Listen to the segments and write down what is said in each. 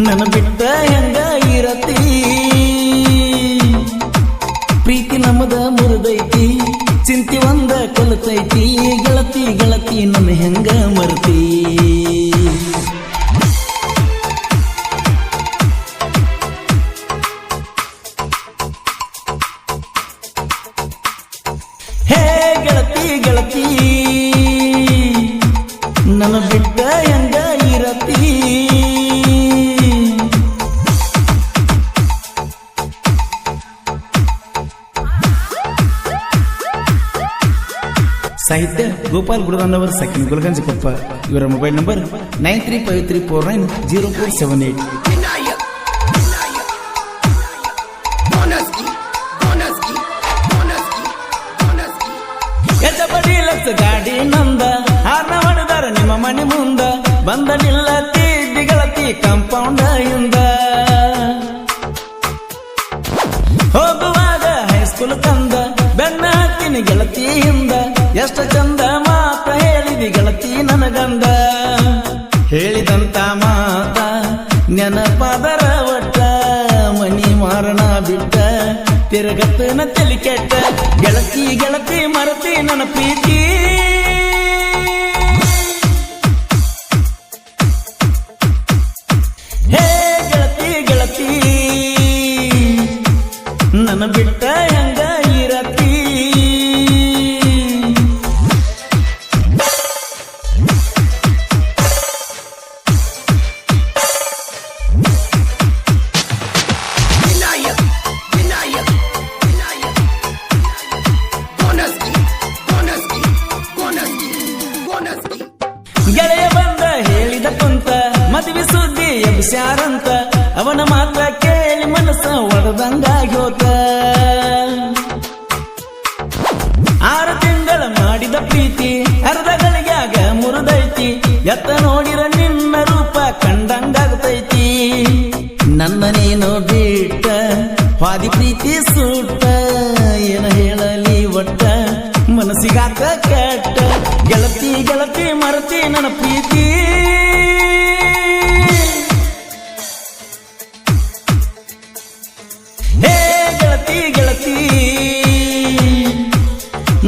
ನನ್ನ ಬಿಟ್ಟ ಹೆಂಗ ಇರತಿ ಪ್ರೀತಿ ನಮ್ಮದ ಮುರಿದೈತಿ ಚಿಂತಿ ಒಂದ ಕೊಲತೈತಿ ಗೆಳತಿ ಗೆಳತಿ ನನ್ನ ಹೆಂಗ ಮರ್ತಿ ಹೇ ಗೆಳತಿ ಗೆಳತಿ ನನ್ನ ಬಿಟ್ಟ ಹೆಂಗ ಇರತಿ ಸಾಹಿತ್ಯ ಗೋಪಾಲ್ ಗುಡದಾನವರ್ ಸೆಕೆಂಡ್ ಗುಲ್ಗಂಜ್ ಕೊಪ್ಪ. ಇವರ ಮೊಬೈಲ್ ನಂಬರ್ 9353490478. ಎಚಬಡಿ ಲಕ್ಷ ಗಾಡಿ ನಂದ ಹಾರ್ನ ಹೊಡೆದಾರ ನಿಮ್ಮ ಮನೆ ಮುಂದ ಬಂದ ನಿಲ್ಲತಿ ಗೆಳತಿ ಕಾಂಪೌಂಡ್ ಹಿಂದ ಹೋಗುವಾಗ ಹೈಸ್ಕೂಲ್ ಕಂದ ಬೆನ್ನ ಹಾಕ್ತೀನಿ ಗೆಳತಿ ಹಿಂದ ಎಷ್ಟ ಚಂದ ಮಾತ ಹೇಳಿದಿ ಗೆಳತಿ ನನಗಂದ ಹೇಳಿದಂತ ಮಾತ ನೆನಪಾದರ ಒಟ್ಟ ಮನಿ ಮಾರಣ ಬಿಟ್ಟ ತಿರುಗತ್ತನ ತಲಿ ಕೆಟ್ಟ ಗೆಳತಿ ಗೆಳತಿ ಮರತಿ ನನ್ನ ಪ್ರೀತಿ ಹೇ ಗೆಳತಿ ಗೆಳತಿ ನನ್ನ ಬಿಟ್ಟ ಹೆಂಗ ಇರತಿ ಗೆಳೆಯ ಬಂದ ಹೇಳಿದ ಕುಂತ ಮದುವೆ ಸುದ್ದಿ ಎಬ್ಸ್ಯಾರಂತ ಅವನ ಮಾತ್ರ ಕೇಳಿ ಮನಸ್ಸ ಒಡದಂಗಾಗ್ಯೋತ 6 ತಿಂಗಳ ಮಾಡಿದ ಪ್ರೀತಿ ಅರ್ಧ ಗಳಿಗ್ಯಾಗ ಮುರಿದೈತಿ ಎತ್ತ ನೋಡಿರ ನಿನ್ನ ರೂಪ ಕಂಡಂಗಾಗ್ತೈತಿ ನನ್ನ ನೀನು ಬಿಟ್ಟ ಹಾದಿ ಪ್ರೀತಿ ಸುಟ್ಟ ಏನ ಹೇಳಲಿ ಒಟ್ಟ ಮನಸ್ಸಿಗಾಕ ಕೆಟ್ಟ ಗೆಳತಿ ಗೆಳತಿ ಮರತಿ ನನ್ನ ಪ್ರೀತಿ ಹೇ ಗೆಳತಿ ಗೆಳತಿ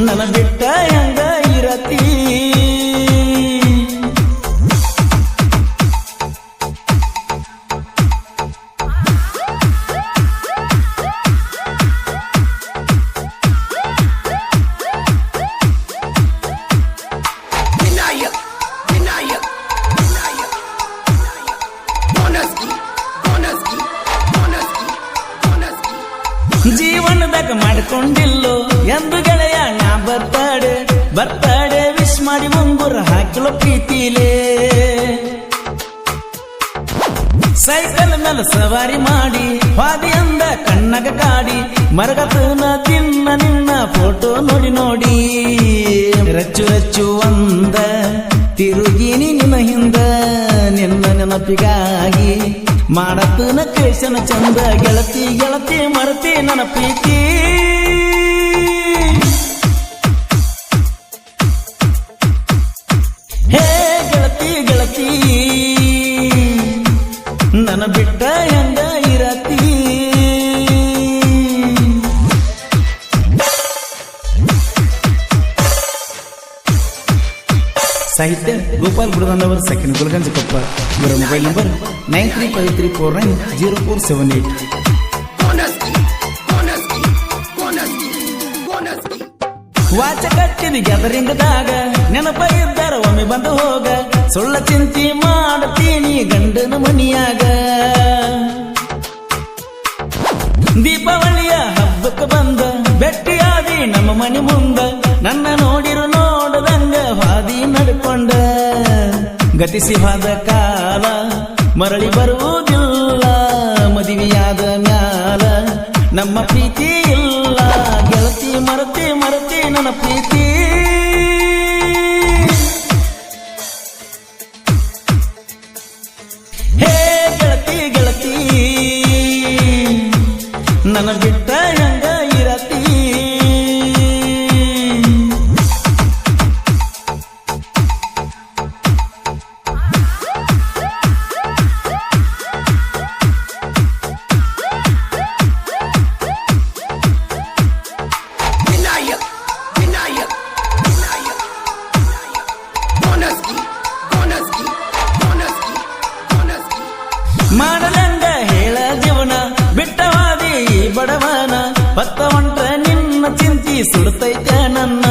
ನನ್ನ ಬಿಟ್ಟ ಹೆಂಗ ಇರತಿ ಜೀವನದಾಗ ಮಾಡಿಕೊಂಡಿಲ್ಲೋ ಎಂದು ಗೆಳೆಯ ನಾ ಬರ್ತಾಡೆ ವಿಶ್ ಮಾಡಿ ಮುಂಗುರ ಹಾಕಿಲೋ ಪ್ರೀತಿಲೇ ಸೈಕಲ್ ಮೇಲೆ ಸವಾರಿ ಮಾಡಿ ಹಾದಿ ಅಂದ ಕಣ್ಣಗ ಕಾಡಿ ಮರಗತನ ತಿನ್ನ ನಿನ್ನ ಫೋಟೋ ನೋಡಿ ನೋಡಿ ರಚ್ಚು ರಚ್ಚು ಅಂದ ತಿರುಗಿನಿ ನಿನ್ನ ಹಿಂದ ನಿನ್ನ ನೆನಪಿಗಾಗಿ ಮಾಡತನ ಕೇಶನ ಚಂದ ಗೆಳತಿ ಗೆಳತಿ ಮರತಿ ನನ್ನ ಪ್ರೀತಿ ಹೇ ಗೆಳತಿ ಗೆಳತಿ ನನ್ನ ಬಿಟ್ಟ ಹೆಂಗ ಇರತಿ ಸಾಹಿತ್ಯ ಗೋಪಾಲ್ ಗುಡದಾನವರ್ ಸೆಕೆಂಡ್ ಗುಲ್ಗಂಜ್ ಕೊಪ್ಪ. ಇವರ ಮೊಬೈಲ್ ನಂಬರ್ 9353490478. ವಾಚ ಕಟ್ಟಿದ ಗ್ಯಾದರಿಂಗದಾಗ ನೆನಪ ಇದ್ದಾರ ಒಮ್ಮೆ ಬಂದು ಹೋಗ ಸುಳ್ಳ ಚಿಂತಿ ಮಾಡ್ತೀನಿ ಗಂಡನ ಮನಿಯಾಗ ದೀಪಾವಳಿಯ ಹಬ್ಬಕ್ಕೆ ಬಂದ ಬೆಟ್ಟಿಯಾದಿ ನಮ್ಮ ಮನೆ ಮುಂದ ನನ್ನ ನೋಡಿರು ನೋಡದಂಗ ಹಾದಿ ನಡ್ಕೊಂಡ ಗತಿಸಿ ಹೋದ ಕಾಲ ಮರಳಿ ಬರುವುದಿಲ್ಲ ಮದುವೆಯಾದ ಮ್ಯಾಲ ನಮ್ಮ ಪ್ರೀತಿ ಇಲ್ಲ ಗೆಳತಿ ಮರತಿ ಮರತಿ ನನ್ನ ಪ್ರೀತಿ ಹೇ ಗೆಳತಿ ಗೆಳತಿ ನನ್ನ ಬಿಟ್ಟ ಹೆಂಗ ಇರತಿ ಮಾಡಲಂಗ ಹೇಳ ಜೀವನ ಬಿಟ್ಟವಾದಿ ಈ ಬಡವನ ಹೊತ್ತ ಹೊಂಟ್ರ ನಿನ್ನ ಚಿಂತಿ ಸುಡ್ತೈತ ನನ್ನ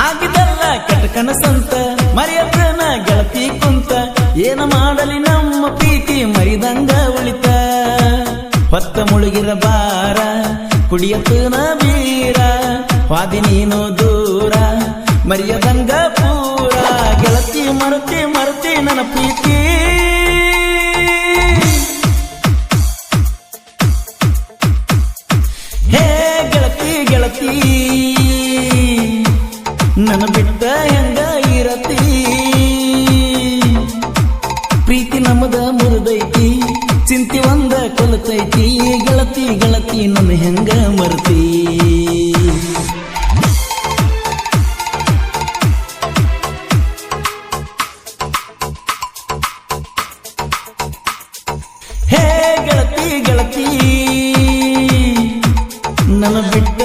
ಆಗಿದಲ್ಲ ಕೆಟ್ಟ ಕನಸಂತ ಮರೆಯತನ ಗೆಳತಿ ಕುಂತ ಏನ ಮಾಡಲಿ ನಮ್ಮ ಪ್ರೀತಿ ಮರಿದಂಗ ಉಳಿತ ಹೊತ್ತ ಮುಳುಗಿರ ಬಾರ ಕುಡಿಯತನ ಬೀರ ವಾದಿ ನೀನು ದೂರ ಮರಿಯದಂಗ ಪೂರ ಗೆಳತಿ ಮರತಿ ನನ್ನ ಪ್ರೀತಿ ಹೇ ಗೆಳತಿ ಗೆಳತಿ ನನ್ನ ಬಿಟ್ಟ ಹೆಂಗ ಇರತಿ ಪ್ರೀತಿ ನಮ್ಮದ ಮುರಿದೈತಿ ಚಿಂತಿ ಒಂದ ಕೊಲತೈತಿ ಗೆಳತಿ ಗೆಳತಿ ನನ್ನ ಹೆಂಗ ಮರ್ತಿ ಹೇ ಗೆಳತಿ ಗೆಳತಿ ನನ್ನ ಬಿಟ್ಟ